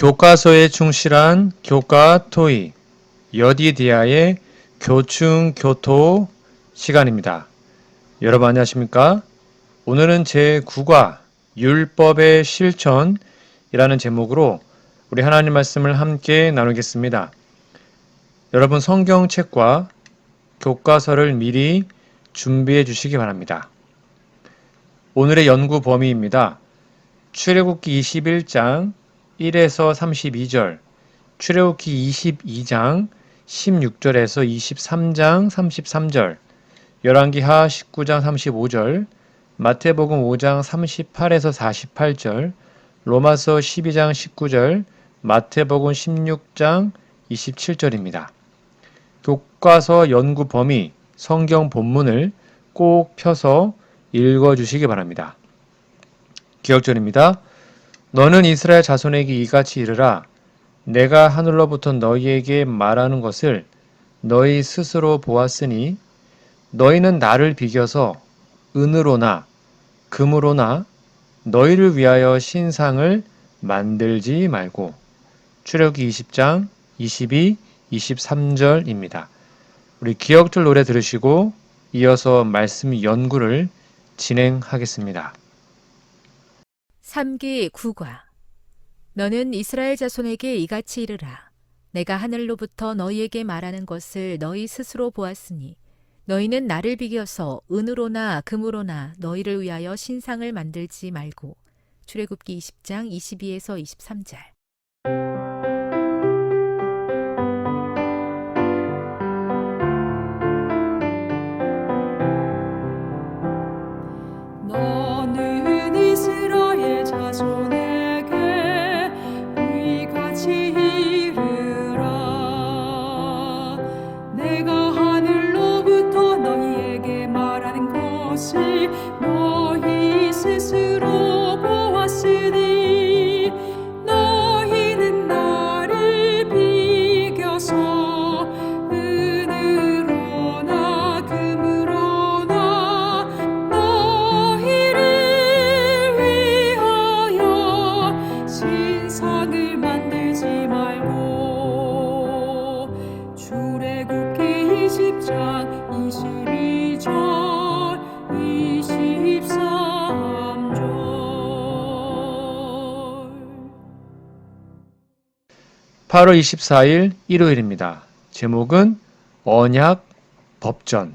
교과서에 충실한 교과토이 여디디아의 교충교토 시간입니다. 여러분 안녕하십니까? 오늘은 제9과 율법의 실천이라는 제목으로 우리 하나님 말씀을 함께 나누겠습니다. 여러분 성경책과 교과서를 미리 준비해 주시기 바랍니다. 오늘의 연구 범위입니다. 출애굽기 21장 1에서 32절, 출애굽기 22장 16절에서 23장 33절, 열왕기하 19장 35절, 마태복음 5장 38에서 48절, 로마서 12장 19절, 마태복음 16장 27절입니다. 교과서 연구 범위, 성경 본문을 꼭 펴서 읽어주시기 바랍니다. 기억절입니다. 너는 이스라엘 자손에게 이같이 이르라. 내가 하늘로부터 너희에게 말하는 것을 너희 스스로 보았으니 너희는 나를 비겨서 은으로나 금으로나 너희를 위하여 신상을 만들지 말고. 출애굽기 20장 22, 23절입니다. 우리 기억절 노래 들으시고 이어서 말씀 연구를 진행하겠습니다. 3기 9과 너는 이스라엘 자손에게 이같이 이르라. 내가 하늘로부터 너희에게 말하는 것을 너희 스스로 보았으니 너희는 나를 비겨서 은으로나 금으로나 너희를 위하여 신상을 만들지 말고. 출애굽기 20장 22에서 23절. 너는 이스라엘 자손에게 이같이 이르라. 내가 하늘로부터 너희에게 말하는 것을 너희 스스로 보았으니 너희는 나를 비겨서 은으로나 금으로나 너희를 위하여 신상을 만들지 말고. 출애굽기 20장 22절 23절. 8월 24일 일요일입니다. 제목은 언약 법전.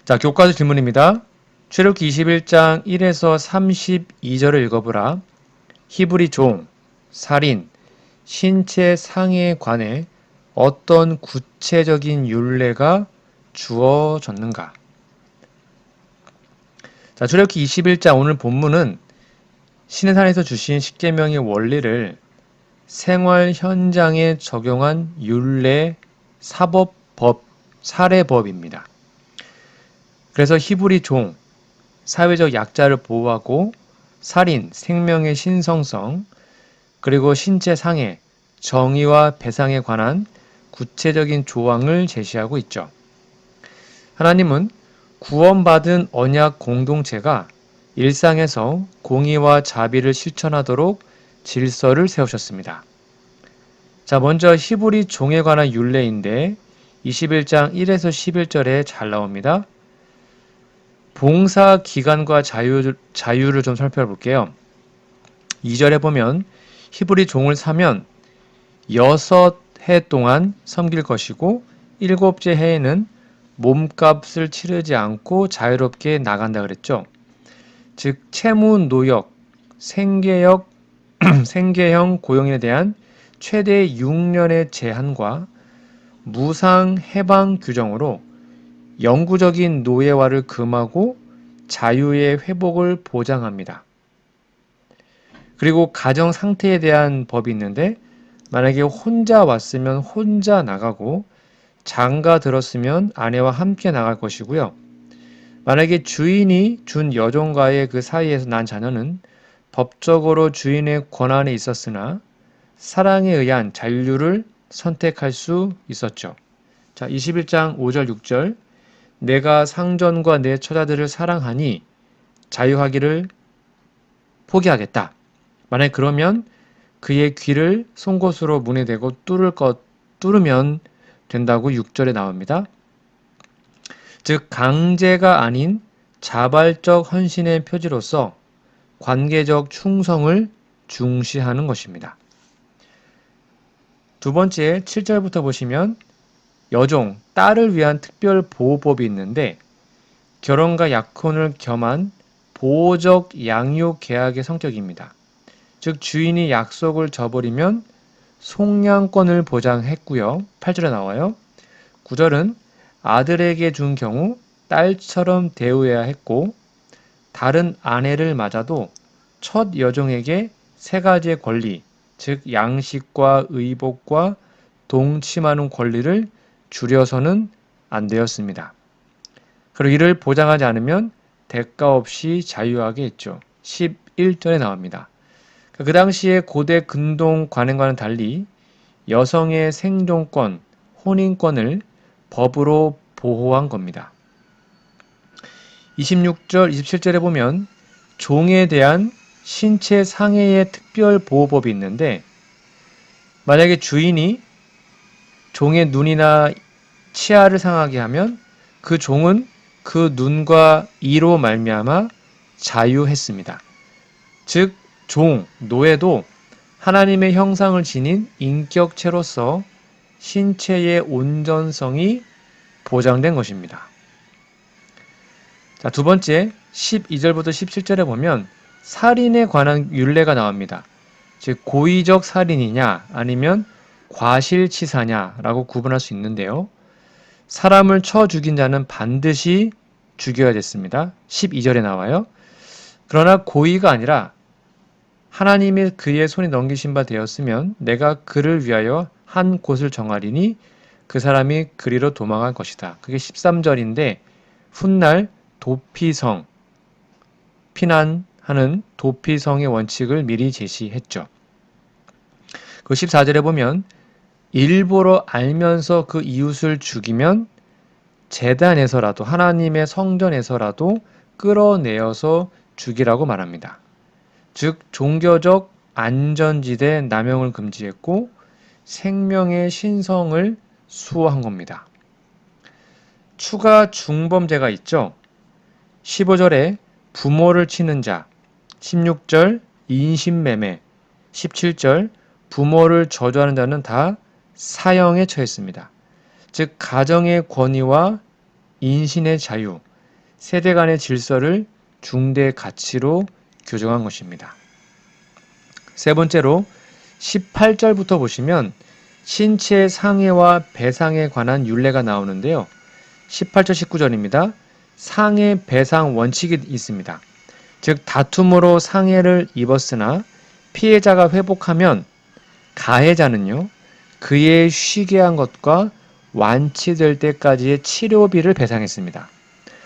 자, 교과서 질문입니다. 출애굽기 21장 1에서 32절을 읽어보라. 히브리 종, 살인, 신체 상해에 관해 어떤 구체적인 율례가 주어졌는가? 자, 출애굽기 21장 오늘 본문은 시내산에서 주신 십계명의 원리를 생활 현장에 적용한 율례 사법법, 사례법입니다. 그래서 히브리 종, 사회적 약자를 보호하고 살인, 생명의 신성성, 그리고 신체 상해, 정의와 배상에 관한 구체적인 조항을 제시하고 있죠. 하나님은 구원받은 언약 공동체가 일상에서 공의와 자비를 실천하도록 질서를 세우셨습니다. 자, 먼저 히브리 종에 관한 율례인데 21장 1에서 11절에 잘 나옵니다. 봉사 기간과 자유를 좀 살펴볼게요. 2절에 보면 히브리 종을 사면 6해 동안 섬길 것이고 7째 해에는 몸값을 치르지 않고 자유롭게 나간다 그랬죠. 즉 채무 노역, 생계형 고용인에 대한 최대 6년의 제한과 무상 해방 규정으로 영구적인 노예화를 금하고 자유의 회복을 보장합니다. 그리고 가정 상태에 대한 법이 있는데 만약에 혼자 왔으면 혼자 나가고 장가 들었으면 아내와 함께 나갈 것이고요. 만약에 주인이 준 여종과의 그 사이에서 난 자녀는 법적으로 주인의 권한에 있었으나 사랑에 의한 잔류를 선택할 수 있었죠. 자, 21장 5절 6절 내가 상전과 내 처자들을 사랑하니 자유하기를 포기하겠다. 만약 그러면 그의 귀를 송곳으로 문에 대고 뚫으면 된다고 6절에 나옵니다. 즉 강제가 아닌 자발적 헌신의 표지로서 관계적 충성을 중시하는 것입니다. 두 번째 7절부터 보시면 여종, 딸을 위한 특별 보호법이 있는데 결혼과 약혼을 겸한 보호적 양육 계약의 성격입니다. 즉 주인이 약속을 저버리면 속량권을 보장했고요. 8절에 나와요. 9절은 아들에게 준 경우 딸처럼 대우해야 했고 다른 아내를 맞아도 첫 여종에게 세 가지의 권리, 즉 양식과 의복과 동침하는 권리를 줄여서는 안 되었습니다. 그리고 이를 보장하지 않으면 대가 없이 자유하게 했죠. 11절에 나옵니다. 그 당시에 고대 근동 관행과는 달리 여성의 생존권, 혼인권을 법으로 보호한 겁니다. 26절, 27절에 보면 종에 대한 신체 상해의 특별 보호법이 있는데 만약에 주인이 종의 눈이나 치아를 상하게 하면 그 종은 그 눈과 이로 말미암아 자유했습니다. 즉 종, 노예도 하나님의 형상을 지닌 인격체로서 신체의 온전성이 보장된 것입니다. 자, 두 번째 12절부터 17절에 보면 살인에 관한 율례가 나옵니다. 즉 고의적 살인이냐 아니면 과실치사냐라고 구분할 수 있는데요. 사람을 쳐 죽인 자는 반드시 죽여야 됐습니다. 12절에 나와요. 그러나 고의가 아니라 하나님이 그의 손에 넘기신 바 되었으면 내가 그를 위하여 한 곳을 정하리니 그 사람이 그리로 도망할 것이다. 그게 13절인데 훗날 도피성, 피난하는 도피성의 원칙을 미리 제시했죠. 그 14절에 보면 일부러 알면서 그 이웃을 죽이면 제단에서라도 하나님의 성전에서라도 끌어내어서 죽이라고 말합니다. 즉 종교적 안전지대 남용을 금지했고 생명의 신성을 수호한 겁니다. 추가 중범죄가 있죠. 15절에 부모를 치는 자, 16절 인신매매, 17절 부모를 저주하는 자는 다 사형에 처했습니다. 즉 가정의 권위와 인신의 자유, 세대 간의 질서를 중대 가치로 규정한 것입니다. 세 번째로 18절부터 보시면 신체 상해와 배상에 관한 율례가 나오는데요. 18절 19절입니다. 상해 배상 원칙이 있습니다. 즉 다툼으로 상해를 입었으나 피해자가 회복하면 가해자는요. 그의 쉬게 한 것과 완치될 때까지의 치료비를 배상했습니다.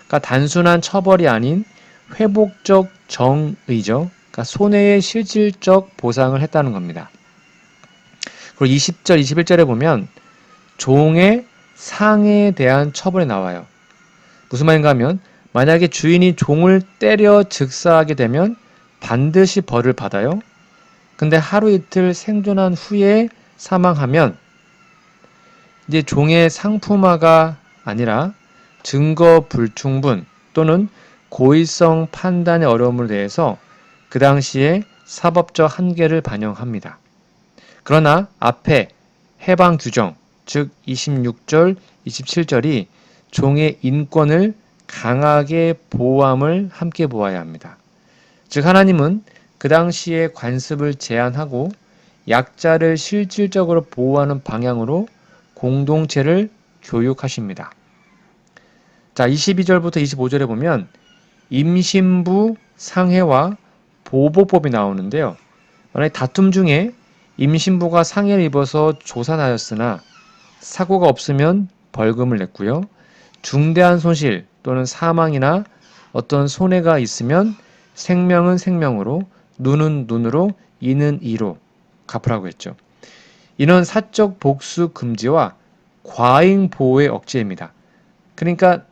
그러니까 단순한 처벌이 아닌 회복적 정의죠. 그러니까 손해의 실질적 보상을 했다는 겁니다. 그리고 20절, 21절에 보면 종의 상해에 대한 처벌이 나와요. 무슨 말인가 하면 만약에 주인이 종을 때려 즉사하게 되면 반드시 벌을 받아요. 근데 하루 이틀 생존한 후에 사망하면 이제 종의 상품화가 아니라 증거 불충분 또는 고의성 판단의 어려움을 대해서 그 당시에 사법적 한계를 반영합니다. 그러나 앞에 해방 규정, 즉 26절, 27절이 종의 인권을 강하게 보호함을 함께 보아야 합니다. 즉 하나님은 그 당시에 관습을 제한하고 약자를 실질적으로 보호하는 방향으로 공동체를 교육하십니다. 자, 22절부터 25절에 보면 임신부 상해와 보호법이 나오는데요. 만약에 다툼 중에 임신부가 상해를 입어서 조산하였으나 사고가 없으면 벌금을 냈고요. 중대한 손실 또는 사망이나 어떤 손해가 있으면 생명은 생명으로, 눈은 눈으로, 이는 이로 갚으라고 했죠. 이는 사적 복수 금지와 과잉 보호의 억제입니다. 그러니까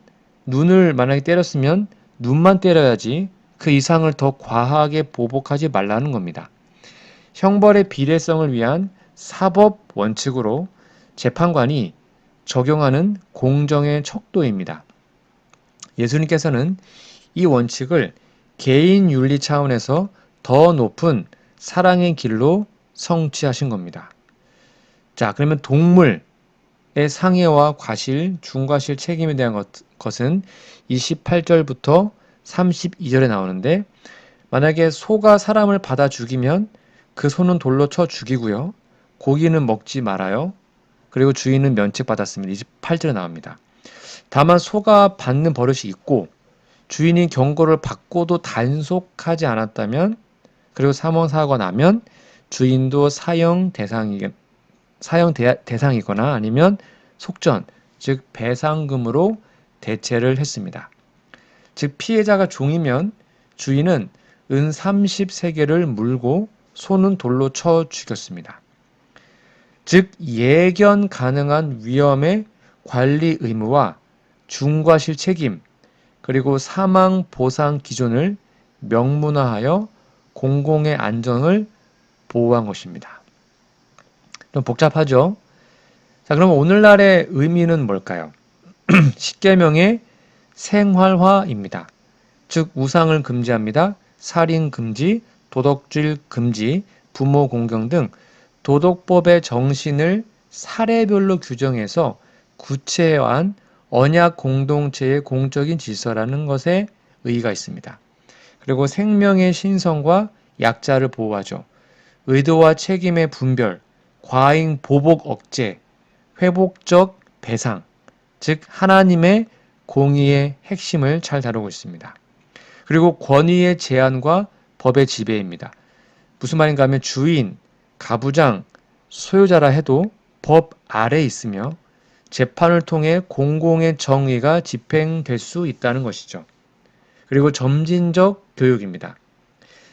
눈을 만약에 때렸으면 눈만 때려야지 그 이상을 더 과하게 보복하지 말라는 겁니다. 형벌의 비례성을 위한 사법 원칙으로 재판관이 적용하는 공정의 척도입니다. 예수님께서는 이 원칙을 개인 윤리 차원에서 더 높은 사랑의 길로 성취하신 겁니다. 자, 그러면 동물의 상해와 과실, 중과실 책임에 대한 것은 28절부터 32절에 나오는데, 만약에 소가 사람을 받아 죽이면 그 소는 돌로 쳐 죽이고요. 고기는 먹지 말아요. 그리고 주인은 면책받았습니다. 28절에 나옵니다. 다만 소가 받는 버릇이 있고 주인이 경고를 받고도 단속하지 않았다면, 그리고 사망사고가 나면 주인도 대상이거나 아니면 속전, 즉 배상금으로 대체를 했습니다. 즉 피해자가 종이면 주인은 은 30세겔을 물고 소는 돌로 쳐 죽였습니다. 즉 예견 가능한 위험의 관리 의무와 중과실 책임, 그리고 사망 보상 기준을 명문화하여 공공의 안전을 보호한 것입니다. 좀 복잡하죠? 자, 그럼 오늘날의 의미는 뭘까요? 십계명의 생활화입니다. 즉 우상을 금지합니다. 살인 금지, 도덕질 금지, 부모 공경 등 도덕법의 정신을 사례별로 규정해서 구체화한 언약 공동체의 공적인 질서라는 것에 의의가 있습니다. 그리고 생명의 신성과 약자를 보호하죠. 의도와 책임의 분별, 과잉 보복 억제, 회복적 배상, 즉 하나님의 공의의 핵심을 잘 다루고 있습니다. 그리고 권위의 제한과 법의 지배입니다. 무슨 말인가 하면 주인, 가부장, 소유자라 해도 법 아래에 있으며 재판을 통해 공공의 정의가 집행될 수 있다는 것이죠. 그리고 점진적 교육입니다.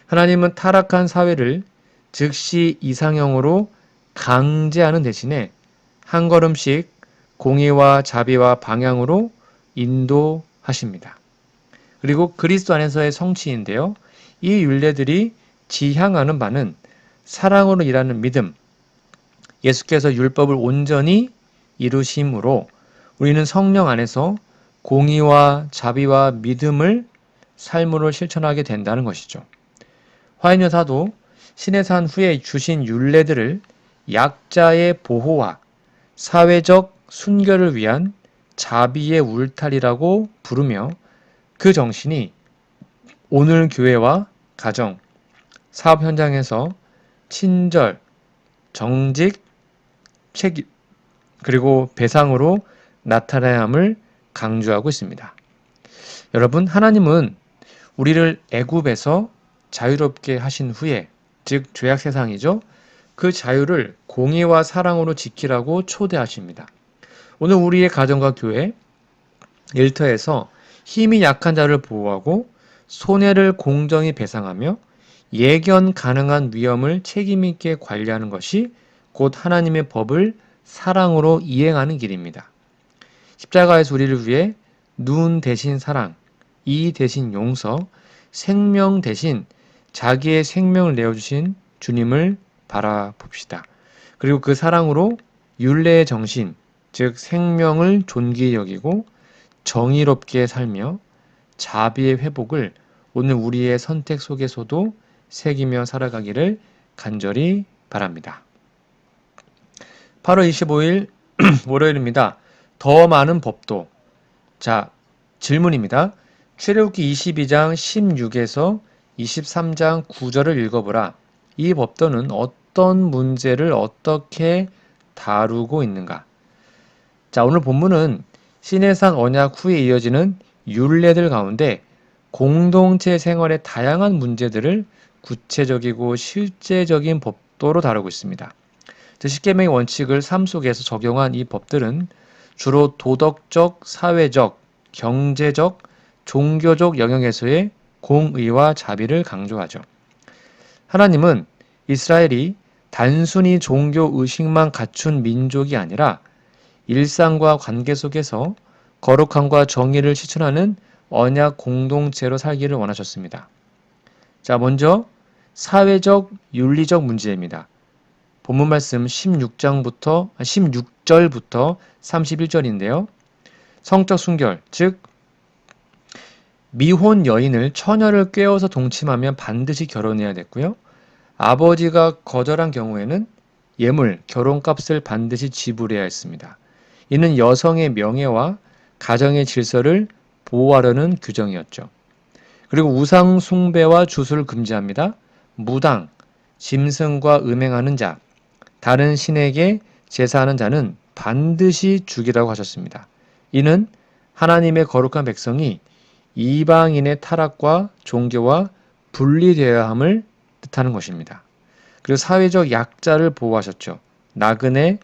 하나님은 타락한 사회를 즉시 이상형으로 강제하는 대신에 한 걸음씩 공의와 자비와 방향으로 인도하십니다. 그리고 그리스도 안에서의 성취인데요. 이 율례들이 지향하는 바는 사랑으로 일하는 믿음, 예수께서 율법을 온전히 이루심으로 우리는 성령 안에서 공의와 자비와 믿음을 삶으로 실천하게 된다는 것이죠. 화인여사도 신의 산 후에 주신 율례들을 약자의 보호와 사회적 순결을 위한 자비의 울타리라고 부르며 그 정신이 오늘 교회와 가정, 사업 현장에서 친절, 정직, 책임, 그리고 배상으로 나타나야 함을 강조하고 있습니다. 여러분, 하나님은 우리를 애굽에서 자유롭게 하신 후에, 즉 죄악 세상이죠. 그 자유를 공의와 사랑으로 지키라고 초대하십니다. 오늘 우리의 가정과 교회, 일터에서 힘이 약한 자를 보호하고 손해를 공정히 배상하며 예견 가능한 위험을 책임있게 관리하는 것이 곧 하나님의 법을 사랑으로 이행하는 길입니다. 십자가에서 우리를 위해 눈 대신 사랑, 이 대신 용서, 생명 대신 자기의 생명을 내어주신 주님을 바라봅시다. 그리고 그 사랑으로 율례의 정신, 즉 생명을 존귀히 여기고 정의롭게 살며 자비의 회복을 오늘 우리의 선택 속에서도 새기며 살아가기를 간절히 바랍니다. 8월 25일 월요일입니다. 더 많은 법도. 자, 질문입니다. 출애굽기 22장 16에서 23장 9절을 읽어보라. 이 법도는 어떤 문제를 어떻게 다루고 있는가? 자, 오늘 본문은 시내산 언약 후에 이어지는 율례들 가운데 공동체 생활의 다양한 문제들을 구체적이고 실제적인 법도로 다루고 있습니다. 십계명의 원칙을 삶 속에서 적용한 이 법들은 주로 도덕적, 사회적, 경제적, 종교적 영역에서의 공의와 자비를 강조하죠. 하나님은 이스라엘이 단순히 종교 의식만 갖춘 민족이 아니라 일상과 관계 속에서 거룩함과 정의를 실천하는 언약 공동체로 살기를 원하셨습니다. 자, 먼저 사회적, 윤리적 문제입니다. 본문 말씀 16절부터 31절인데요. 성적 순결, 즉 미혼 여인을 처녀를 꿰어서 동침하면 반드시 결혼해야 됐고요. 아버지가 거절한 경우에는 예물, 결혼값을 반드시 지불해야 했습니다. 이는 여성의 명예와 가정의 질서를 보호하려는 규정이었죠. 그리고 우상 숭배와 주술을 금지합니다. 무당, 짐승과 음행하는 자, 다른 신에게 제사하는 자는 반드시 죽이라고 하셨습니다. 이는 하나님의 거룩한 백성이 이방인의 타락과 종교와 분리되어야 함을 뜻하는 것입니다. 그리고 사회적 약자를 보호하셨죠. 나그네,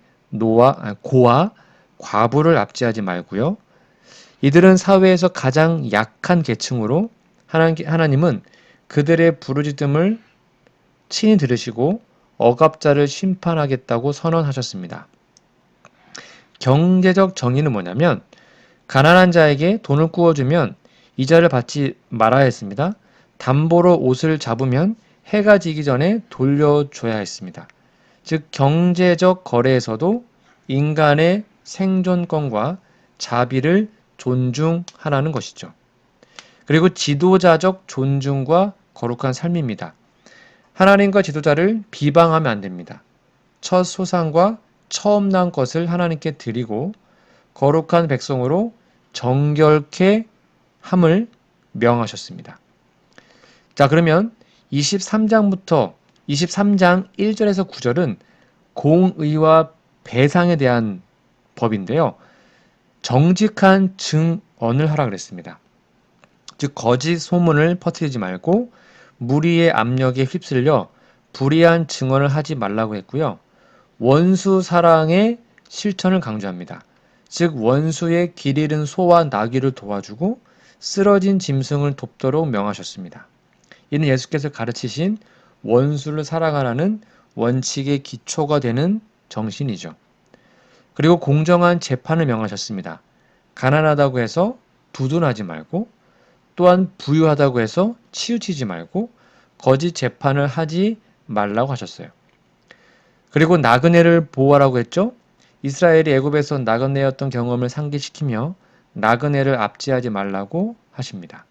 고아, 과부를 압제하지 말고요. 이들은 사회에서 가장 약한 계층으로 하나님은 그들의 부르짖음을 친히 들으시고 억압자를 심판하겠다고 선언하셨습니다. 경제적 정의는 뭐냐면 가난한 자에게 돈을 구워주면 이자를 받지 말아야 했습니다. 담보로 옷을 잡으면 해가 지기 전에 돌려줘야 했습니다. 즉 경제적 거래에서도 인간의 생존권과 자비를 존중하라는 것이죠. 그리고 지도자적 존중과 거룩한 삶입니다. 하나님과 지도자를 비방하면 안 됩니다. 첫 소상과 처음 난 것을 하나님께 드리고 거룩한 백성으로 정결케 함을 명하셨습니다. 자, 그러면 23장 1절에서 9절은 공의와 배상에 대한 법인데요. 정직한 증언을 하라 그랬습니다. 즉 거짓 소문을 퍼뜨리지 말고 무리의 압력에 휩쓸려 불의한 증언을 하지 말라고 했고요. 원수 사랑의 실천을 강조합니다. 즉 원수의 길 잃은 소와 나귀를 도와주고 쓰러진 짐승을 돕도록 명하셨습니다. 이는 예수께서 가르치신 원수를 사랑하라는 원칙의 기초가 되는 정신이죠. 그리고 공정한 재판을 명하셨습니다. 가난하다고 해서 두둔하지 말고 또한 부유하다고 해서 치우치지 말고 거짓 재판을 하지 말라고 하셨어요. 그리고 나그네를 보호하라고 했죠. 이스라엘이 애굽에서 나그네였던 경험을 상기시키며 나그네를 압제하지 말라고 하십니다.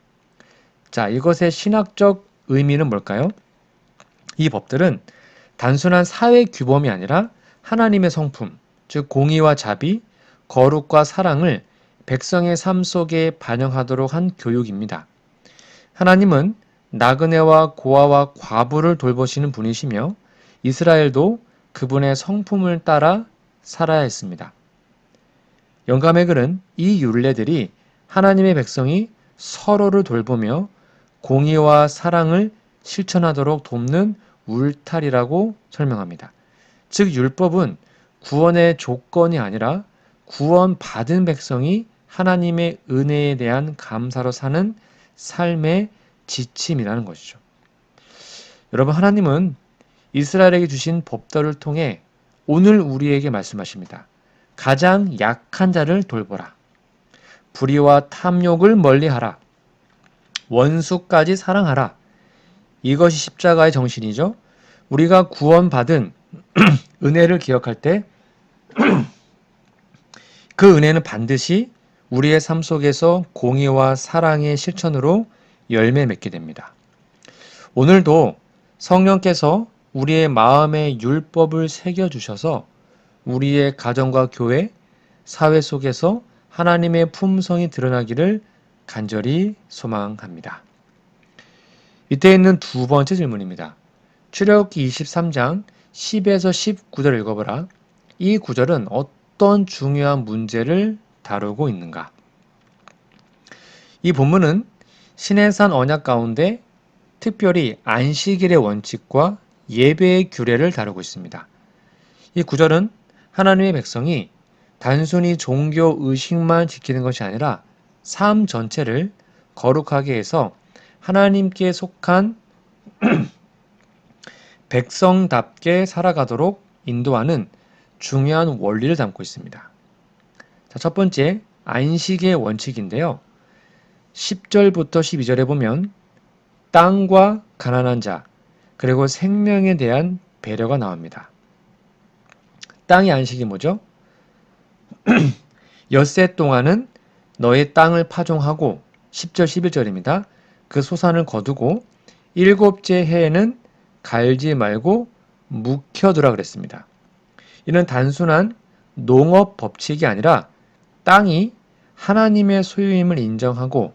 자, 이것의 신학적 의미는 뭘까요? 이 법들은 단순한 사회 규범이 아니라 하나님의 성품, 즉 공의와 자비, 거룩과 사랑을 백성의 삶 속에 반영하도록 한 교육입니다. 하나님은 나그네와 고아와 과부를 돌보시는 분이시며 이스라엘도 그분의 성품을 따라 살아야 했습니다. 영감의 글은 이 율례들이 하나님의 백성이 서로를 돌보며 공의와 사랑을 실천하도록 돕는 울타리라고 설명합니다. 즉 율법은 구원의 조건이 아니라 구원받은 백성이 하나님의 은혜에 대한 감사로 사는 삶의 지침이라는 것이죠. 여러분, 하나님은 이스라엘에게 주신 법도를 통해 오늘 우리에게 말씀하십니다. 가장 약한 자를 돌보라. 불의와 탐욕을 멀리하라. 원수까지 사랑하라. 이것이 십자가의 정신이죠. 우리가 구원받은 은혜를 기억할 때 그 은혜는 반드시 우리의 삶 속에서 공의와 사랑의 실천으로 열매 맺게 됩니다. 오늘도 성령께서 우리의 마음에 율법을 새겨주셔서 우리의 가정과 교회, 사회 속에서 하나님의 품성이 드러나기를 간절히 소망합니다. 이때 있는 두 번째 질문입니다. 출애굽기 23장 10에서 19절을 읽어보라. 이 구절은 어떤 중요한 문제를 다루고 있는가? 이 본문은 시내산 언약 가운데 특별히 안식일의 원칙과 예배의 규례를 다루고 있습니다. 이 구절은 하나님의 백성이 단순히 종교 의식만 지키는 것이 아니라 삶 전체를 거룩하게 해서 하나님께 속한 백성답게 살아가도록 인도하는 중요한 원리를 담고 있습니다. 자, 첫 번째, 안식의 원칙인데요. 10절부터 12절에 보면 땅과 가난한 자, 그리고 생명에 대한 배려가 나옵니다. 땅의 안식이 뭐죠? 엿새 동안은 너의 땅을 파종하고 10절 11절입니다. 그 소산을 거두고 일곱째 해에는 갈지 말고 묵혀두라 그랬습니다. 이는 단순한 농업 법칙이 아니라 땅이 하나님의 소유임을 인정하고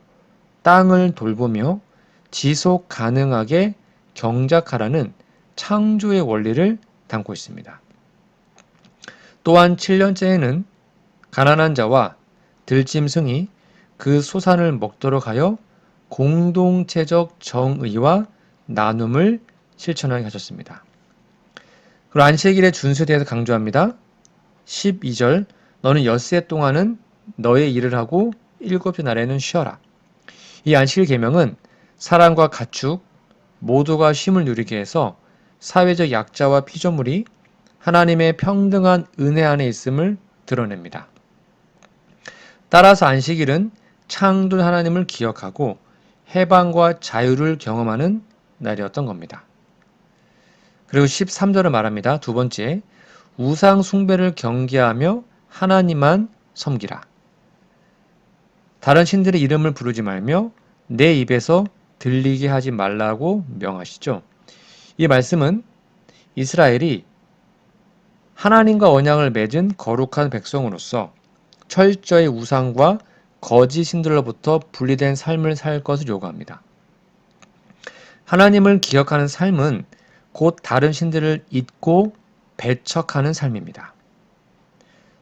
땅을 돌보며 지속 가능하게 경작하라는 창조의 원리를 담고 있습니다. 또한 7년째에는 가난한 자와 들짐승이 그 소산을 먹도록 하여 공동체적 정의와 나눔을 실천하게 하셨습니다. 그리고 안식일의 준수에 대해서 강조합니다. 12절 너는 엿새 동안은 너의 일을 하고 일곱째 날에는 쉬어라. 이 안식일 계명은 사람과 가축 모두가 쉼을 누리게 해서 사회적 약자와 피조물이 하나님의 평등한 은혜 안에 있음을 드러냅니다. 따라서 안식일은 창조주 하나님을 기억하고 해방과 자유를 경험하는 날이었던 겁니다. 그리고 13절을 말합니다. 두 번째, 우상 숭배를 경계하며 하나님만 섬기라. 다른 신들의 이름을 부르지 말며 내 입에서 들리게 하지 말라고 명하시죠. 이 말씀은 이스라엘이 하나님과 언약을 맺은 거룩한 백성으로서 철저히 우상과 거짓 신들로부터 분리된 삶을 살 것을 요구합니다. 하나님을 기억하는 삶은 곧 다른 신들을 잊고 배척하는 삶입니다.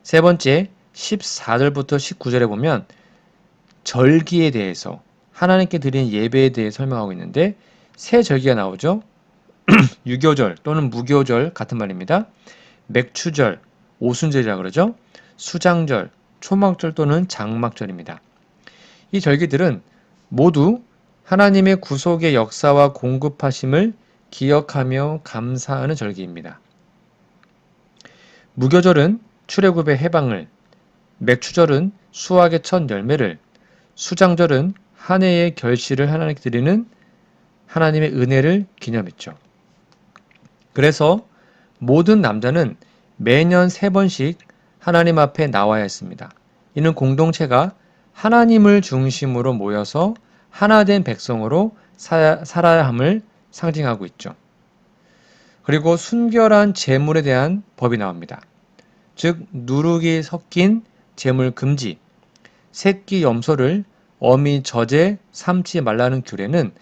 세 번째, 14절부터 19절에 보면 절기에 대해서 하나님께 드리는 예배에 대해 설명하고 있는데 세 절기가 나오죠. 유교절 또는 무교절 같은 말입니다. 맥추절, 오순절이라 그러죠. 수장절, 초막절 또는 장막절입니다. 이 절기들은 모두 하나님의 구속의 역사와 공급하심을 기억하며 감사하는 절기입니다. 무교절은 출애굽의 해방을, 맥추절은 수확의 첫 열매를, 수장절은 한 해의 결실을 하나님께 드리는 하나님의 은혜를 기념했죠. 그래서 모든 남자는 매년 3번씩 하나님 앞에 나와야 했습니다. 이는 공동체가 하나님을 중심으로 모여서 하나된 백성으로 살아야 함을 상징하고 있죠. 그리고 순결한 제물에 대한 법이 나옵니다. 즉 누룩이 섞인 제물 금지, 새끼 염소를 어미 젖에 삶지 말라는 규례는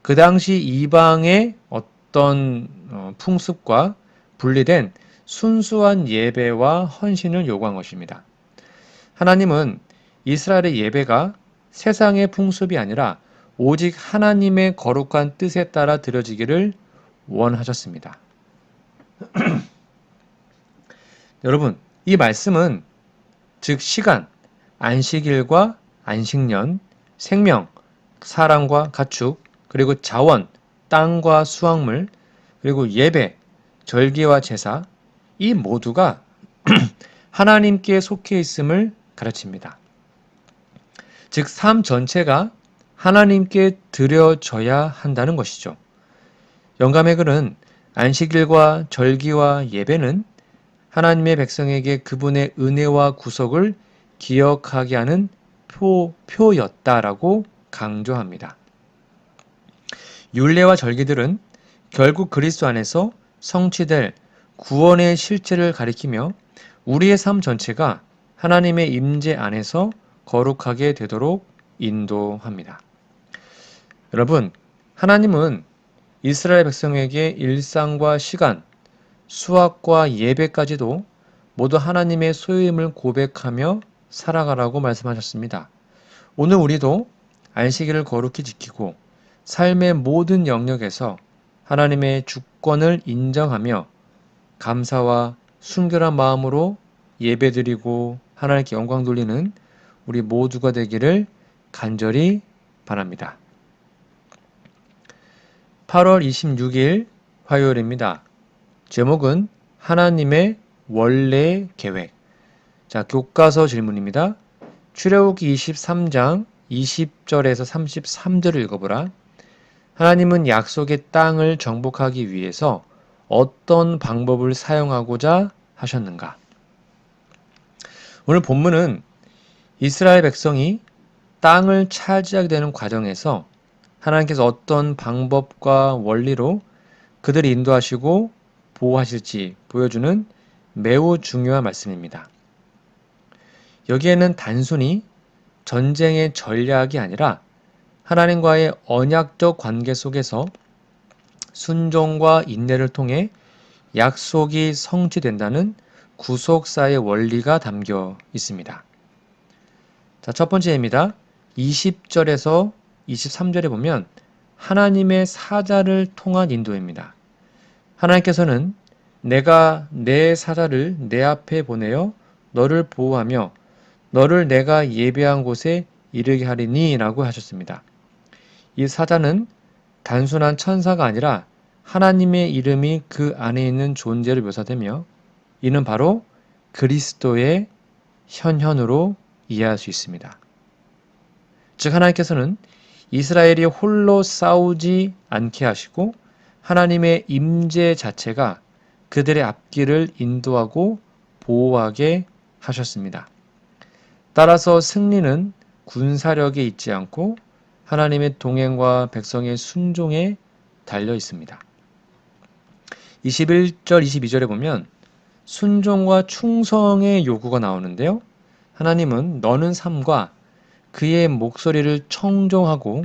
그 당시 이방의 어떤 풍습과 분리된 순수한 예배와 헌신을 요구한 것입니다. 하나님은 이스라엘의 예배가 세상의 풍습이 아니라 오직 하나님의 거룩한 뜻에 따라 드려지기를 원하셨습니다. 여러분, 이 말씀은 즉 시간, 안식일과 안식년, 생명, 사람과 가축, 그리고 자원, 땅과 수확물, 그리고 예배, 절기와 제사, 이 모두가 하나님께 속해 있음을 가르칩니다. 즉, 삶 전체가 하나님께 드려져야 한다는 것이죠. 영감의 글은 안식일과 절기와 예배는 하나님의 백성에게 그분의 은혜와 구속을 기억하게 하는 표였다라고 강조합니다. 율례와 절기들은 결국 그리스도 안에서 성취될 구원의 실체를 가리키며 우리의 삶 전체가 하나님의 임재 안에서 거룩하게 되도록 인도합니다. 여러분, 하나님은 이스라엘 백성에게 일상과 시간, 수학과 예배까지도 모두 하나님의 소유임을 고백하며 살아가라고 말씀하셨습니다. 오늘 우리도 안식일을 거룩히 지키고 삶의 모든 영역에서 하나님의 주권을 인정하며 감사와 순결한 마음으로 예배드리고 하나님께 영광 돌리는 우리 모두가 되기를 간절히 바랍니다. 8월 26일 화요일입니다. 제목은 하나님의 원래 계획. 자, 교과서 질문입니다. 출애굽기 23장 20절에서 33절을 읽어보라. 하나님은 약속의 땅을 정복하기 위해서 어떤 방법을 사용하고자 하셨는가? 오늘 본문은 이스라엘 백성이 땅을 차지하게 되는 과정에서 하나님께서 어떤 방법과 원리로 그들을 인도하시고 보호하실지 보여주는 매우 중요한 말씀입니다. 여기에는 단순히 전쟁의 전략이 아니라 하나님과의 언약적 관계 속에서 순종과 인내를 통해 약속이 성취된다는 구속사의 원리가 담겨 있습니다. 자, 첫 번째입니다. 20절에서 23절에 보면 하나님의 사자를 통한 인도입니다. 하나님께서는 내가 내 사자를 내 앞에 보내어 너를 보호하며 너를 내가 예배한 곳에 이르게 하리니 라고 하셨습니다. 이 사자는 단순한 천사가 아니라 하나님의 이름이 그 안에 있는 존재를 묘사되며 이는 바로 그리스도의 현현으로 이해할 수 있습니다. 즉 하나님께서는 이스라엘이 홀로 싸우지 않게 하시고 하나님의 임재 자체가 그들의 앞길을 인도하고 보호하게 하셨습니다. 따라서 승리는 군사력에 있지 않고 하나님의 동행과 백성의 순종에 달려 있습니다. 21절, 22절에 보면 순종과 충성의 요구가 나오는데요. 하나님은 너는 삶과 그의 목소리를 청종하고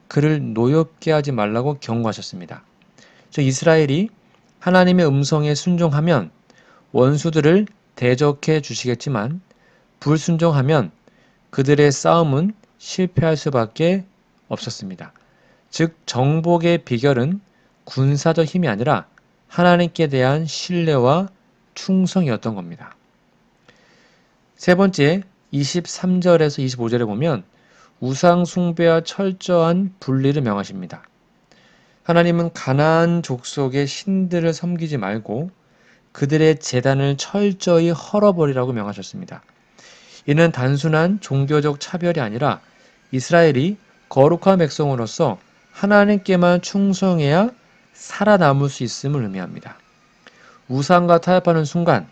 그를 노엽게 하지 말라고 경고하셨습니다. 즉 이스라엘이 하나님의 음성에 순종하면 원수들을 대적해 주시겠지만 불순종하면 그들의 싸움은 실패할 수밖에 없었습니다. 즉 정복의 비결은 군사적 힘이 아니라 하나님께 대한 신뢰와 충성이었던 겁니다. 세 번째, 23절에서 25절에 보면 우상 숭배와 철저한 분리를 명하십니다. 하나님은 가나안 족속의 신들을 섬기지 말고 그들의 제단을 철저히 헐어버리라고 명하셨습니다. 이는 단순한 종교적 차별이 아니라 이스라엘이 거룩한 백성으로서 하나님께만 충성해야 살아남을 수 있음을 의미합니다. 우상과 타협하는 순간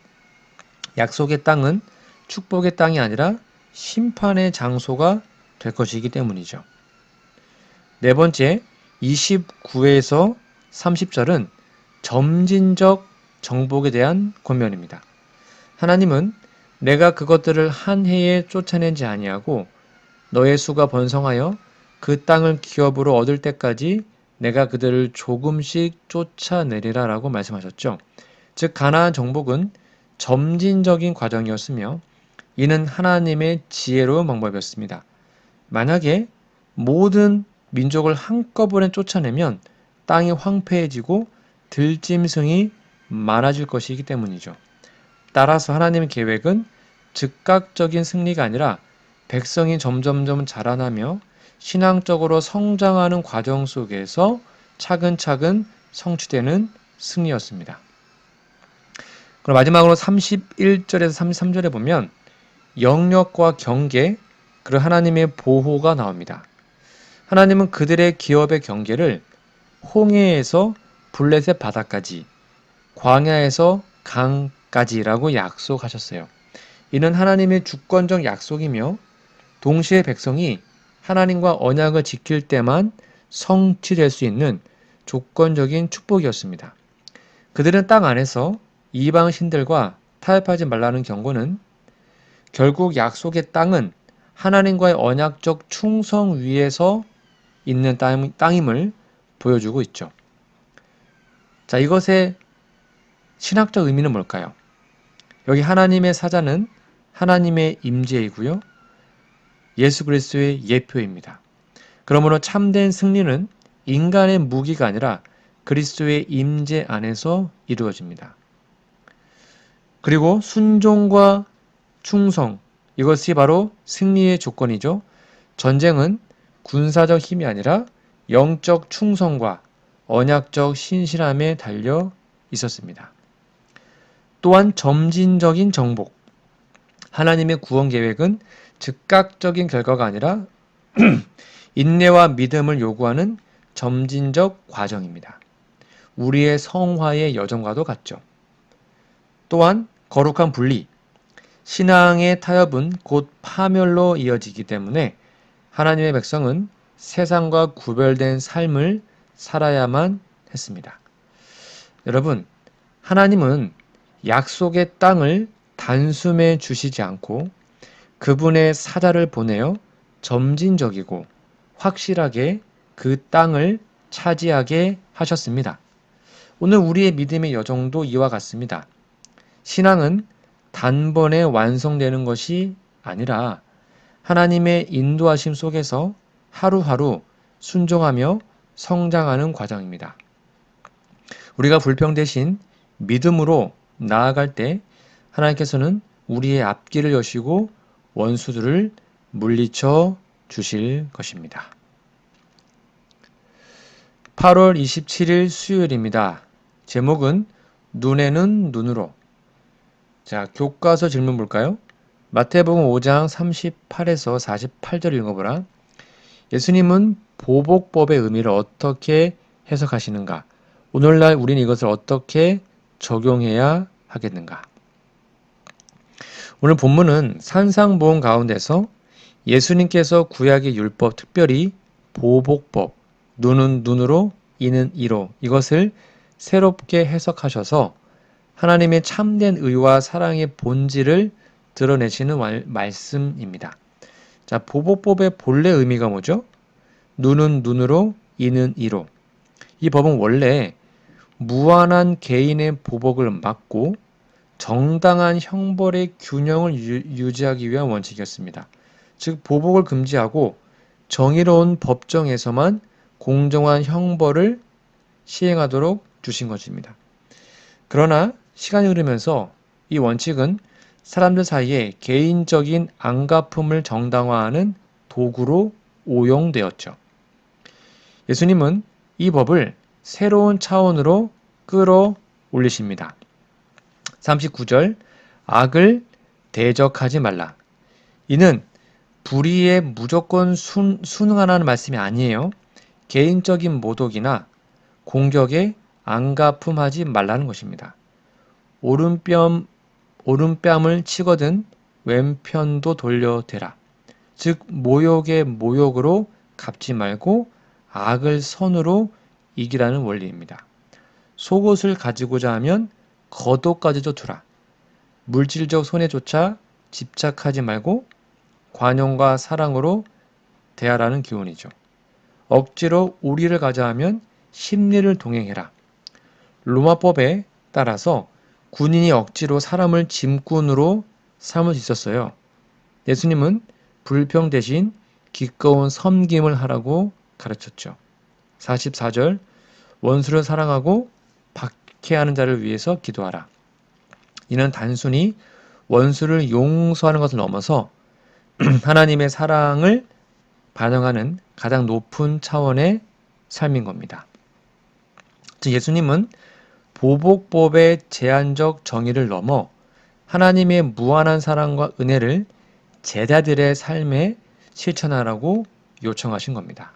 약속의 땅은 축복의 땅이 아니라 심판의 장소가 될 것이기 때문이죠. 네 번째, 29에서 30절은 점진적 정복에 대한 권면입니다. 하나님은 내가 그것들을 한 해에 쫓아내지 아니하고 너의 수가 번성하여 그 땅을 기업으로 얻을 때까지 내가 그들을 조금씩 쫓아내리라 라고 말씀하셨죠. 즉 가나안 정복은 점진적인 과정이었으며 이는 하나님의 지혜로운 방법이었습니다. 만약에 모든 민족을 한꺼번에 쫓아내면 땅이 황폐해지고 들짐승이 많아질 것이기 때문이죠. 따라서 하나님의 계획은 즉각적인 승리가 아니라 백성이 점점점 자라나며 신앙적으로 성장하는 과정 속에서 차근차근 성취되는 승리였습니다. 그럼 마지막으로 31절에서 33절에 보면 영역과 경계, 그리고 하나님의 보호가 나옵니다. 하나님은 그들의 기업의 경계를 홍해에서 블레셋 바다까지, 광야에서 강까지라고 약속하셨어요. 이는 하나님의 주권적 약속이며 동시에 백성이 하나님과 언약을 지킬 때만 성취될 수 있는 조건적인 축복이었습니다. 그들은 땅 안에서 이방 신들과 타협하지 말라는 경고는 결국 약속의 땅은 하나님과의 언약적 충성 위에서 있는 땅임을 보여주고 있죠. 자, 이것의 신학적 의미는 뭘까요? 여기 하나님의 사자는 하나님의 임재이고요. 예수 그리스도의 예표입니다. 그러므로 참된 승리는 인간의 무기가 아니라 그리스도의 임재 안에서 이루어집니다. 그리고 순종과 충성, 이것이 바로 승리의 조건이죠. 전쟁은 군사적 힘이 아니라 영적 충성과 언약적 신실함에 달려 있었습니다. 또한 점진적인 정복, 하나님의 구원 계획은 즉각적인 결과가 아니라 인내와 믿음을 요구하는 점진적 과정입니다. 우리의 성화의 여정과도 같죠. 또한 거룩한 분리, 신앙의 타협은 곧 파멸로 이어지기 때문에 하나님의 백성은 세상과 구별된 삶을 살아야만 했습니다. 여러분, 하나님은 약속의 땅을 단숨에 주시지 않고 그분의 사자를 보내어 점진적이고 확실하게 그 땅을 차지하게 하셨습니다. 오늘 우리의 믿음의 여정도 이와 같습니다. 신앙은 단번에 완성되는 것이 아니라 하나님의 인도하심 속에서 하루하루 순종하며 성장하는 과정입니다. 우리가 불평 대신 믿음으로 나아갈 때 하나님께서는 우리의 앞길을 여시고 원수들을 물리쳐 주실 것입니다. 8월 27일 수요일입니다. 제목은 눈에는 눈으로. 자, 교과서 질문 볼까요? 마태복음 5장 38에서 48절 읽어보라. 예수님은 보복법의 의미를 어떻게 해석하시는가? 오늘날 우리는 이것을 어떻게 적용해야 하겠는가? 오늘 본문은 산상보험 가운데서 예수님께서 구약의 율법, 특별히 보복법, 눈은 눈으로, 이는 이로 이것을 새롭게 해석하셔서 하나님의 참된 의와 사랑의 본질을 드러내시는 말씀입니다. 자, 보복법의 본래 의미가 뭐죠? 눈은 눈으로, 이는 이로. 이 법은 원래 무한한 개인의 보복을 막고 정당한 형벌의 균형을 유지하기 위한 원칙이었습니다. 즉, 보복을 금지하고 정의로운 법정에서만 공정한 형벌을 시행하도록 주신 것입니다. 그러나 시간이 흐르면서 이 원칙은 사람들 사이에 개인적인 안갚음을 정당화하는 도구로 오용되었죠. 예수님은 이 법을 새로운 차원으로 끌어올리십니다. 39절, 악을 대적하지 말라. 이는 불의에 무조건 순응하라는 말씀이 아니에요. 개인적인 모독이나 공격에 안갚음하지 말라는 것입니다. 오른뺨을 치거든 왼편도 돌려대라. 즉 모욕에 모욕으로 갚지 말고 악을 선으로 이기라는 원리입니다. 속옷을 가지고자 하면 겉옷까지도 두라. 물질적 손해조차 집착하지 말고 관용과 사랑으로 대하라는 교훈이죠. 억지로 우리를 가자 하면 심리를 동행해라. 로마법에 따라서 군인이 억지로 사람을 짐꾼으로 삼을 수 있었어요. 예수님은 불평 대신 기꺼운 섬김을 하라고 가르쳤죠. 44절, 원수를 사랑하고 박해하는 자를 위해서 기도하라. 이는 단순히 원수를 용서하는 것을 넘어서 하나님의 사랑을 반영하는 가장 높은 차원의 삶인 겁니다. 즉 예수님은 보복법의 제한적 정의를 넘어 하나님의 무한한 사랑과 은혜를 제자들의 삶에 실천하라고 요청하신 겁니다.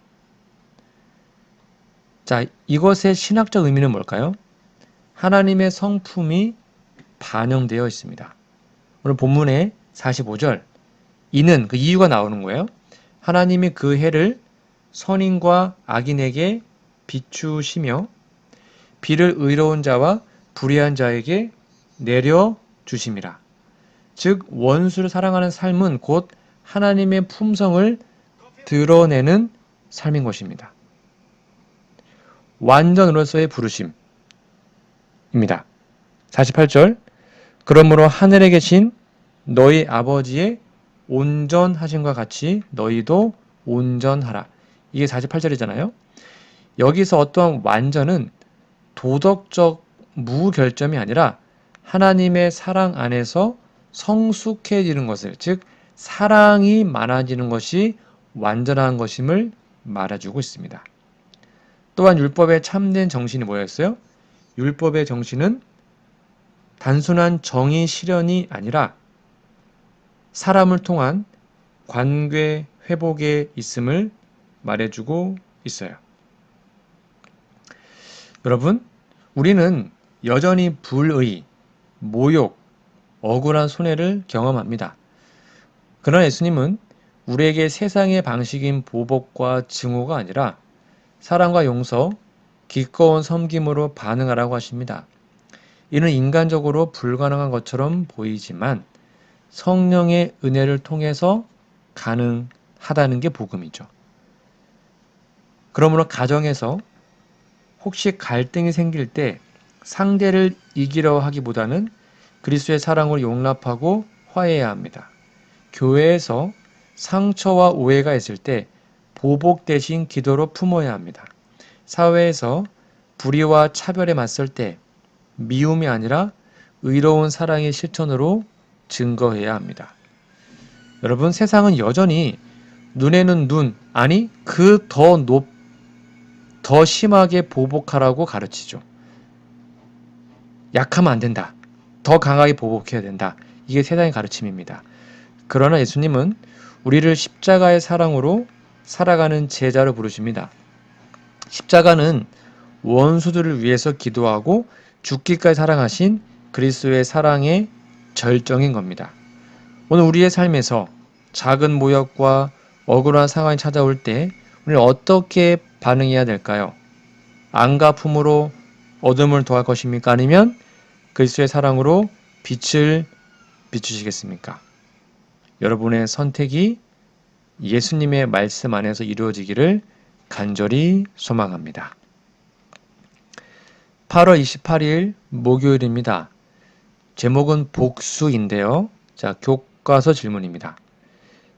자, 이것의 신학적 의미는 뭘까요? 하나님의 성품이 반영되어 있습니다. 오늘 본문의 45절, 이는 그 이유가 나오는 거예요. 하나님이 그 해를 선인과 악인에게 비추시며 비를 의로운 자와 불의한 자에게 내려주심이라. 즉 원수를 사랑하는 삶은 곧 하나님의 품성을 드러내는 삶인 것입니다. 완전으로서의 부르심입니다. 48절, 그러므로 하늘에 계신 너희 아버지의 온전하심과 같이 너희도 온전하라. 이게 48절이잖아요. 여기서 어떠한 완전은 도덕적 무결점이 아니라 하나님의 사랑 안에서 성숙해지는 것을, 즉 사랑이 많아지는 것이 완전한 것임을 말해주고 있습니다. 또한 율법의 참된 정신이 뭐였어요? 율법의 정신은 단순한 정의 실현이 아니라 사람을 통한 관계 회복에 있음을 말해주고 있어요. 여러분, 우리는 여전히 불의, 모욕, 억울한 손해를 경험합니다. 그러나 예수님은 우리에게 세상의 방식인 보복과 증오가 아니라 사랑과 용서, 기꺼운 섬김으로 반응하라고 하십니다. 이는 인간적으로 불가능한 것처럼 보이지만 성령의 은혜를 통해서 가능하다는 게 복음이죠. 그러므로 가정에서 혹시 갈등이 생길 때 상대를 이기려 하기보다는 그리스도의 사랑으로 용납하고 화해해야 합니다. 교회에서 상처와 오해가 있을 때 보복 대신 기도로 품어야 합니다. 사회에서 불의와 차별에 맞설 때 미움이 아니라 의로운 사랑의 실천으로 증거해야 합니다. 여러분, 세상은 여전히 눈에는 눈, 아니 더 심하게 보복하라고 가르치죠. 약하면 안 된다. 더 강하게 보복해야 된다. 이게 세상의 가르침입니다. 그러나 예수님은 우리를 십자가의 사랑으로 살아가는 제자로 부르십니다. 십자가는 원수들을 위해서 기도하고 죽기까지 사랑하신 그리스도의 사랑의 절정인 겁니다. 오늘 우리의 삶에서 작은 모욕과 억울한 상황이 찾아올 때 우리는 어떻게 반응해야 될까요? 안과 품으로 어둠을 더할 것입니까? 아니면 그리스도의 사랑으로 빛을 비추시겠습니까? 여러분의 선택이 예수님의 말씀 안에서 이루어지기를 간절히 소망합니다. 8월 28일 목요일입니다. 제목은 복수인데요. 자, 교과서 질문입니다.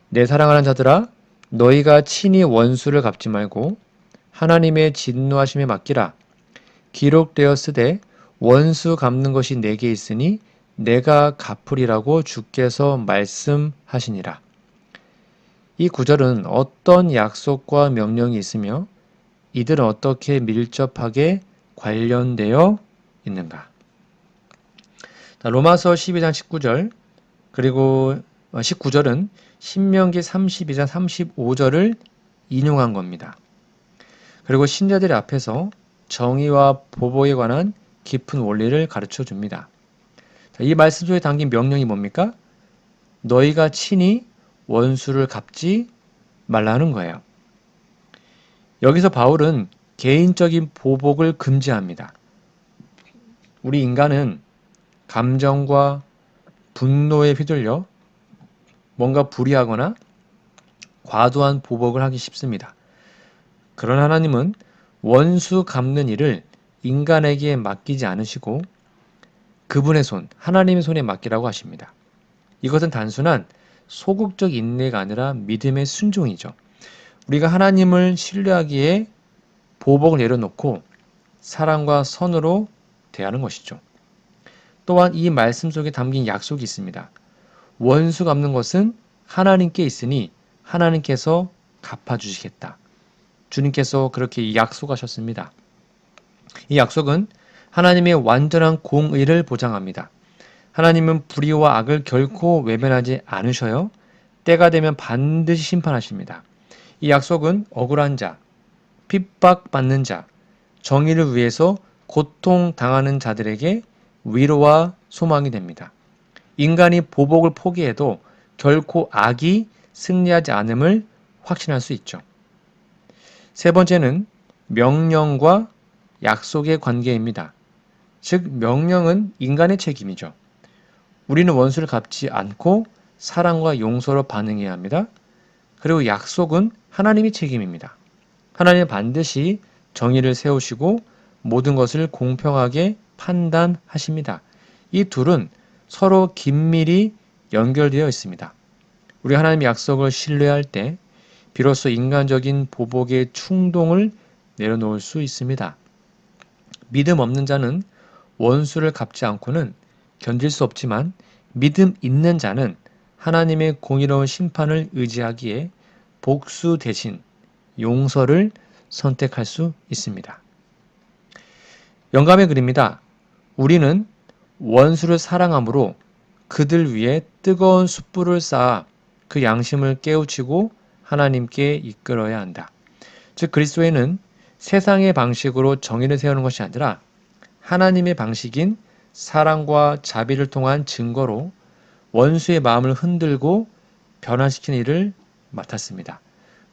내 사랑하는 자들아, 너희가 친히 원수를 갚지 말고 하나님의 진노하심에 맡기라. 기록되었으되 원수 갚는 것이 내게 있으니 내가 갚으리라고 주께서 말씀하시니라. 이 구절은 어떤 약속과 명령이 있으며 이들은 어떻게 밀접하게 관련되어 있는가? 로마서 12장 19절 그리고 19절은 신명기 32장 35절을 인용한 겁니다. 그리고 신자들 앞에서 정의와 보복에 관한 깊은 원리를 가르쳐 줍니다. 이 말씀 속에 담긴 명령이 뭡니까? 너희가 친히 원수를 갚지 말라는 거예요. 여기서 바울은 개인적인 보복을 금지합니다. 우리 인간은 감정과 분노에 휘둘려 뭔가 불의하거나 과도한 보복을 하기 쉽습니다. 그러나 하나님은 원수 갚는 일을 인간에게 맡기지 않으시고 그분의 손, 하나님의 손에 맡기라고 하십니다. 이것은 단순한 소극적 인내가 아니라 믿음의 순종이죠. 우리가 하나님을 신뢰하기에 보복을 내려놓고 사랑과 선으로 대하는 것이죠. 또한 이 말씀 속에 담긴 약속이 있습니다. 원수 갚는 것은 하나님께 있으니 하나님께서 갚아주시겠다. 주님께서 그렇게 약속하셨습니다. 이 약속은 하나님의 완전한 공의를 보장합니다. 하나님은 불의와 악을 결코 외면하지 않으셔요. 때가 되면 반드시 심판하십니다. 이 약속은 억울한 자, 핍박받는 자, 정의를 위해서 고통당하는 자들에게 위로와 소망이 됩니다. 인간이 보복을 포기해도 결코 악이 승리하지 않음을 확신할 수 있죠. 세 번째는 명령과 약속의 관계입니다. 즉, 명령은 인간의 책임이죠. 우리는 원수를 갚지 않고 사랑과 용서로 반응해야 합니다. 그리고 약속은 하나님의 책임입니다. 하나님은 반드시 정의를 세우시고 모든 것을 공평하게 판단하십니다. 이 둘은 서로 긴밀히 연결되어 있습니다. 우리 하나님의 약속을 신뢰할 때 비로소 인간적인 보복의 충동을 내려놓을 수 있습니다. 믿음 없는 자는 원수를 갚지 않고는 견딜 수 없지만 믿음 있는 자는 하나님의 공의로운 심판을 의지하기에 복수 대신 용서를 선택할 수 있습니다. 영감의 글입니다. 우리는 원수를 사랑함으로 그들 위에 뜨거운 숯불을 쌓아 그 양심을 깨우치고 하나님께 이끌어야 한다. 즉 그리스도에는 세상의 방식으로 정의를 세우는 것이 아니라 하나님의 방식인 사랑과 자비를 통한 증거로 원수의 마음을 흔들고 변화시키는 일을 맡았습니다.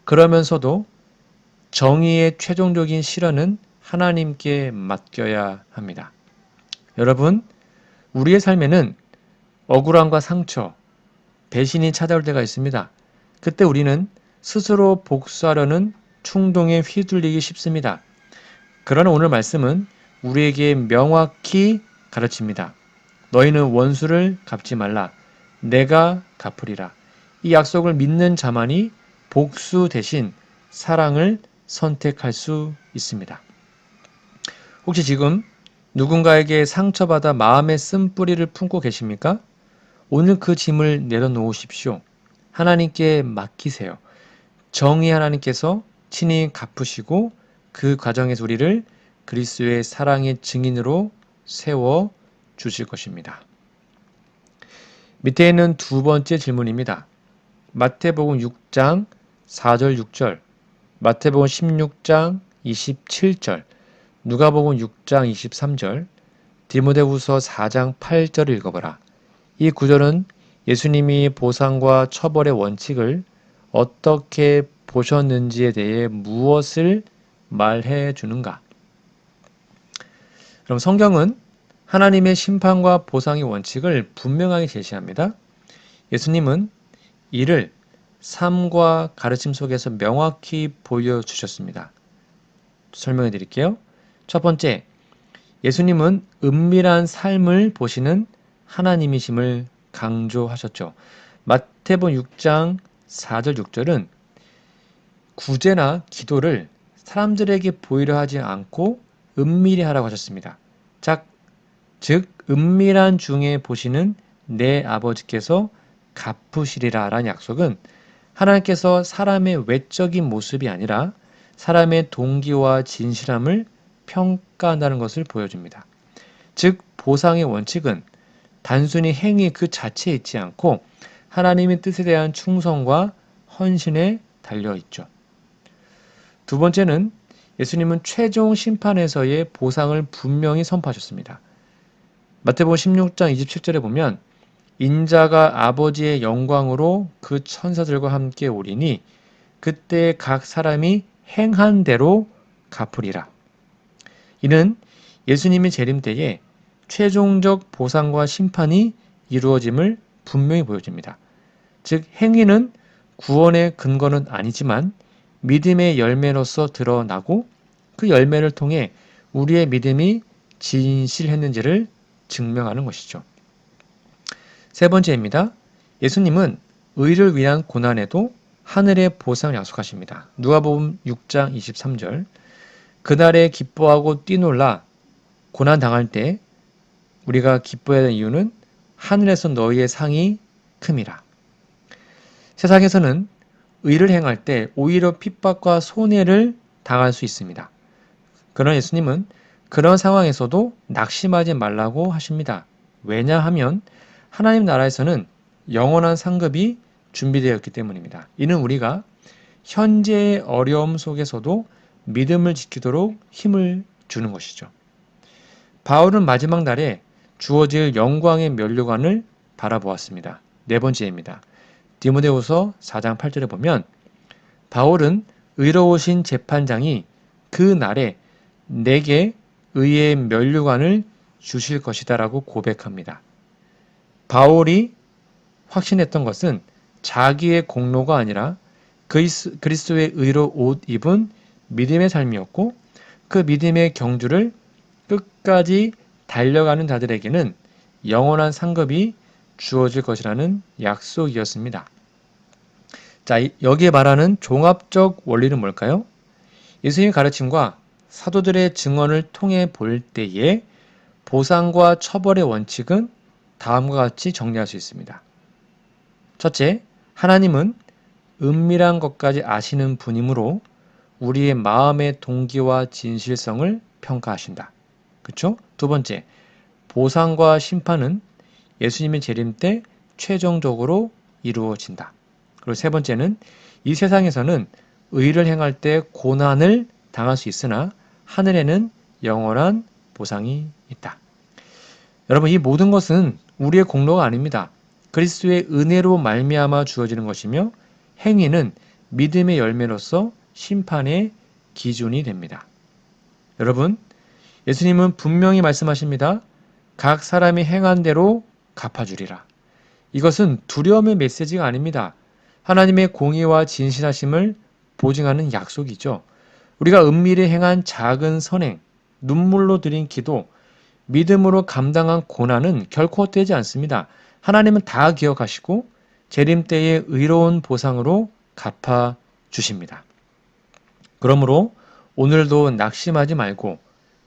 그러면서도 정의의 최종적인 실현은 하나님께 맡겨야 합니다. 여러분, 우리의 삶에는 억울함과 상처, 배신이 찾아올 때가 있습니다. 그때 우리는 스스로 복수하려는 충동에 휘둘리기 쉽습니다. 그러나 오늘 말씀은 우리에게 명확히 가르칩니다. 너희는 원수를 갚지 말라. 내가 갚으리라. 이 약속을 믿는 자만이 복수 대신 사랑을 선택할 수 있습니다. 혹시 지금 누군가에게 상처받아 마음의 쓴뿌리를 품고 계십니까? 오늘 그 짐을 내려놓으십시오. 하나님께 맡기세요. 정의 하나님께서 친히 갚으시고 그 과정에서 우리를 그리스도의 사랑의 증인으로 세워 주실 것입니다. 밑에 있는 두 번째 질문입니다. 마태복음 6장 4절 6절, 마태복음 16장 27절, 누가복음 6장 23절, 디모데후서 4장 8절을 읽어보라. 이 구절은 예수님이 보상과 처벌의 원칙을 어떻게 보셨는지에 대해 무엇을 말해 주는가? 그럼 성경은 하나님의 심판과 보상의 원칙을 분명하게 제시합니다. 예수님은 이를 삶과 가르침 속에서 명확히 보여주셨습니다. 설명해 드릴게요. 첫 번째, 예수님은 은밀한 삶을 보시는 하나님이심을 강조하셨죠. 마태복음 6장 4절 6절은 구제나 기도를 사람들에게 보이려 하지 않고 은밀히 하라고 하셨습니다. 즉 은밀한 중에 보시는 내 아버지께서 갚으시리라 라는 약속은 하나님께서 사람의 외적인 모습이 아니라 사람의 동기와 진실함을 평가한다는 것을 보여줍니다. 즉 보상의 원칙은 단순히 행위 그 자체에 있지 않고 하나님의 뜻에 대한 충성과 헌신에 달려있죠. 두 번째는 예수님은 최종 심판에서의 보상을 분명히 선포하셨습니다. 마태복음 16장 27절에 보면 인자가 아버지의 영광으로 그 천사들과 함께 오리니 그때 각 사람이 행한 대로 갚으리라. 이는 예수님이 재림 때에 최종적 보상과 심판이 이루어짐을 분명히 보여줍니다. 즉 행위는 구원의 근거는 아니지만 믿음의 열매로서 드러나고 그 열매를 통해 우리의 믿음이 진실했는지를 증명하는 것이죠. 세 번째입니다. 예수님은 의를 위한 고난에도 하늘의 보상을 약속하십니다. 누가복음 6장 23절, 그날에 기뻐하고 뛰놀라 고난 당할 때 우리가 기뻐해야 하는 이유는 하늘에서 너희의 상이 큼이라. 세상에서는 의를 행할 때 오히려 핍박과 손해를 당할 수 있습니다. 그러나 예수님은 그런 상황에서도 낙심하지 말라고 하십니다. 왜냐하면 하나님 나라에서는 영원한 상급이 준비되어 있기 때문입니다. 이는 우리가 현재의 어려움 속에서도 믿음을 지키도록 힘을 주는 것이죠. 바울은 마지막 날에 주어질 영광의 면류관을 바라보았습니다. 네 번째입니다. 디모데후서 4장 8절에 보면 바울은 의로우신 재판장이 그 날에 내게 의의 면류관을 주실 것이다 라고 고백합니다. 바울이 확신했던 것은 자기의 공로가 아니라 그리스도의 의로 옷 입은 믿음의 삶이었고 그 믿음의 경주를 끝까지 달려가는 자들에게는 영원한 상급이 주어질 것이라는 약속이었습니다. 자, 여기에 말하는 종합적 원리는 뭘까요? 예수님의 가르침과 사도들의 증언을 통해 볼 때에 보상과 처벌의 원칙은 다음과 같이 정리할 수 있습니다. 첫째, 하나님은 은밀한 것까지 아시는 분이므로 우리의 마음의 동기와 진실성을 평가하신다. 그렇죠? 두 번째, 보상과 심판은 예수님의 재림 때 최종적으로 이루어진다. 그리고 세 번째는 이 세상에서는 의를 행할 때 고난을 당할 수 있으나 하늘에는 영원한 보상이 있다. 여러분, 이 모든 것은 우리의 공로가 아닙니다. 그리스도의 은혜로 말미암아 주어지는 것이며 행위는 믿음의 열매로서 심판의 기준이 됩니다. 여러분, 예수님은 분명히 말씀하십니다. 각 사람이 행한 대로 갚아주리라. 이것은 두려움의 메시지가 아닙니다. 하나님의 공의와 진실하심을 보증하는 약속이죠. 우리가 은밀히 행한 작은 선행, 눈물로 드린 기도, 믿음으로 감당한 고난은 결코 헛되지 않습니다. 하나님은 다 기억하시고 재림 때의 의로운 보상으로 갚아 주십니다. 그러므로 오늘도 낙심하지 말고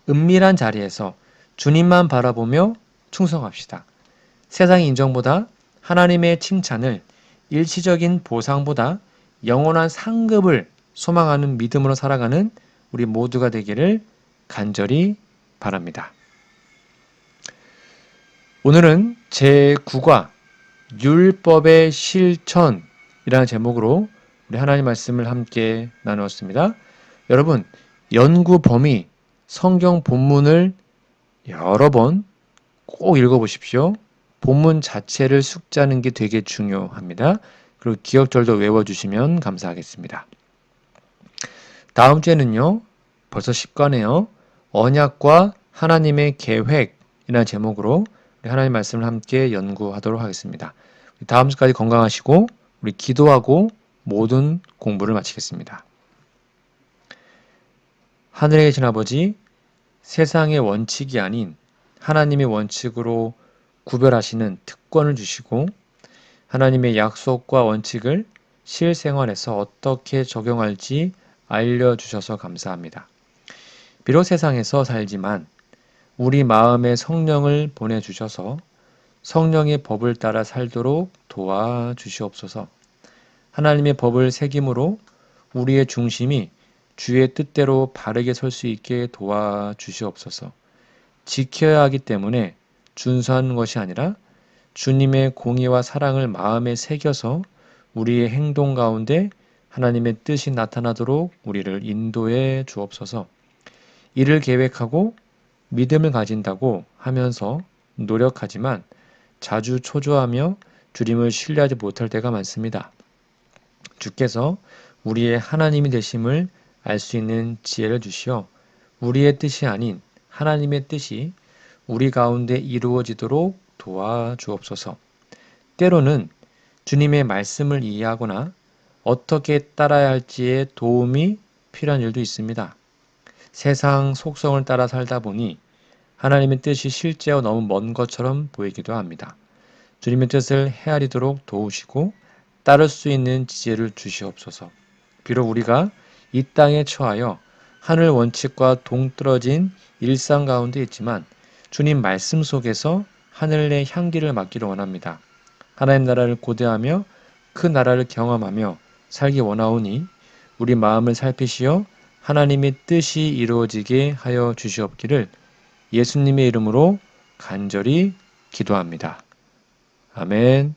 은밀한 자리에서 주님만 바라보며 충성합시다. 세상의 인정보다 하나님의 칭찬을, 일시적인 보상보다 영원한 상급을 소망하는 믿음으로 살아가는 우리 모두가 되기를 간절히 바랍니다. 오늘은 제9과 율법의 실천이라는 제목으로 우리 하나님 말씀을 함께 나누었습니다. 여러분, 연구 범위, 성경 본문을 여러 번 꼭 읽어보십시오. 본문 자체를 숙지하는 게 되게 중요합니다. 그리고 기억절도 외워주시면 감사하겠습니다. 다음 주에는요, 벌써 10과네요. 언약과 하나님의 계획이라는 제목으로 우리 하나님 말씀을 함께 연구하도록 하겠습니다. 다음 주까지 건강하시고 우리 기도하고 모든 공부를 마치겠습니다. 하늘에 계신 아버지, 세상의 원칙이 아닌 하나님의 원칙으로 구별하시는 특권을 주시고 하나님의 약속과 원칙을 실생활에서 어떻게 적용할지 알려주셔서 감사합니다. 비록 세상에서 살지만 우리 마음에 성령을 보내주셔서 성령의 법을 따라 살도록 도와주시옵소서. 하나님의 법을 새김으로 우리의 중심이 주의 뜻대로 바르게 설 수 있게 도와주시옵소서. 지켜야 하기 때문에 준수하는 것이 아니라 주님의 공의와 사랑을 마음에 새겨서 우리의 행동 가운데 하나님의 뜻이 나타나도록 우리를 인도해 주옵소서. 이를 계획하고 믿음을 가진다고 하면서 노력하지만 자주 초조하며 주님을 신뢰하지 못할 때가 많습니다. 주께서 우리의 하나님이 되심을 알 수 있는 지혜를 주시어 우리의 뜻이 아닌 하나님의 뜻이 우리 가운데 이루어지도록 도와주옵소서. 때로는 주님의 말씀을 이해하거나 어떻게 따라야 할지에 도움이 필요한 일도 있습니다. 세상 속성을 따라 살다 보니 하나님의 뜻이 실제와 너무 먼 것처럼 보이기도 합니다. 주님의 뜻을 헤아리도록 도우시고 따를 수 있는 지혜를 주시옵소서. 비록 우리가 이 땅에 처하여 하늘 원칙과 동떨어진 일상 가운데 있지만 주님 말씀 속에서 하늘의 향기를 맡기를 원합니다. 하나님 나라를 고대하며 그 나라를 경험하며 살기 원하오니 우리 마음을 살피시어 하나님의 뜻이 이루어지게 하여 주시옵기를 예수님의 이름으로 간절히 기도합니다. 아멘.